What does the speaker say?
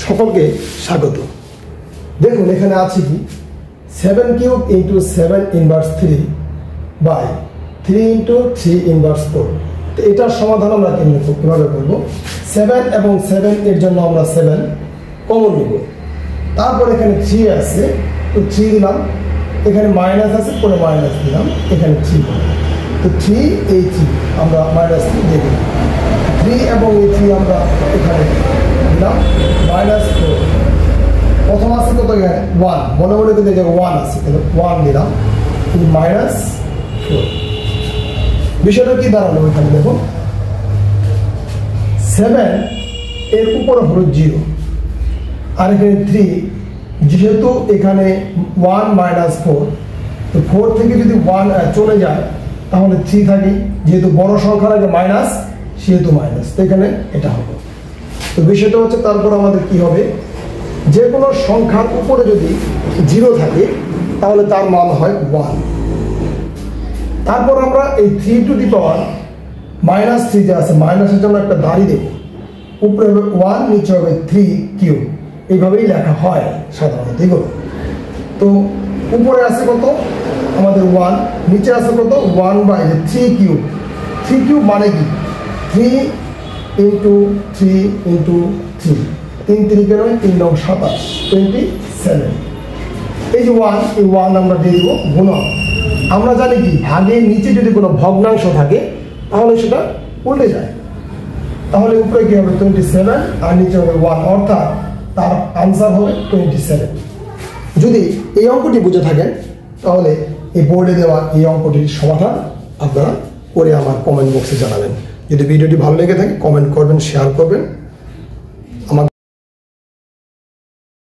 সকলকে স্বাগত। দেখুন এখানে আছে কি 7 cube into 7 inverse 3 by 3 into 3 inverse 4। তো এটার সমাধান আমরা কীভাবে করব? 7 এবং 7 এর জন্য আমরা 7 কমন নেব। তারপর এখানে 3 আছে, তো 3 দিলাম, এখানে মাইনাস আছে, পরে মাইনাস দিলাম, এখানে 3। তো 3 এই 3 আমরা -3 দিয়ে দিলাম, 3 এবং এই 3 আমরা এখানে দিলাম -4। প্রথম আছে কত? 1, মনে মনে কিন্তু 1 আছে, কিন্তু 1 দিলাম, কিন্তু -4। বিষয়টা কি দাঁড়ালো? এখানে দেখো 7 এর উপরে হলো 0, আর এখানে 3, যেহেতু এখানে 1 -4, তো 4 থেকে যদি 1 চলে যায় তাহলে 3 থাকে, যেহেতু বড় সংখ্যার আগে মাইনাস সেহেতু মাইনাস, তো এখানে এটা হবে। তো বিষয়টা হচ্ছে তারপর আমাদের কি হবে, যে কোনো সংখ্যার উপরে যদি 0 থাকে তাহলে তার মান হয় 1। তারপর আমরা এই 3 টু দি পাওয়ার -3 যে আছে, মাইনাসের জন্য একটা দাঁড়ি দেব, উপরে হবে 1, নিচে হবে 3 কিউব, এইভাবেই লেখা হয় সাধারণত এগুলো। তো উপরে আছে কত আমাদের 1, নিচে আছে কত 1/3 কিউব। 3 কিউব মানে কি? 3 ইন্টু 3 ইন্টু 3, 3 3 9, 3 9 27, 27। এই যে 1, এই 1 আমরা দিয়ে দেবো গুণন। আমরা জানি কি ভাগের নিচে যদি কোনো ভগ্নাংশ থাকে তাহলে সেটা উল্টে যায়, তাহলে উপরে কি হবে 27 আর নিচে হবে 1, অর্থাৎ তার আনসার হবে 27। যদি এই অঙ্কটি বুঝে থাকেন তাহলে এই বোর্ডে দেওয়া এই অঙ্কটির সমাধান আপনারা করে আমার কমেন্ট বক্সে জানাবেন। যদি ভিডিওটি ভালো লেগে থাকে কমেন্ট করবেন, শেয়ার করবেন।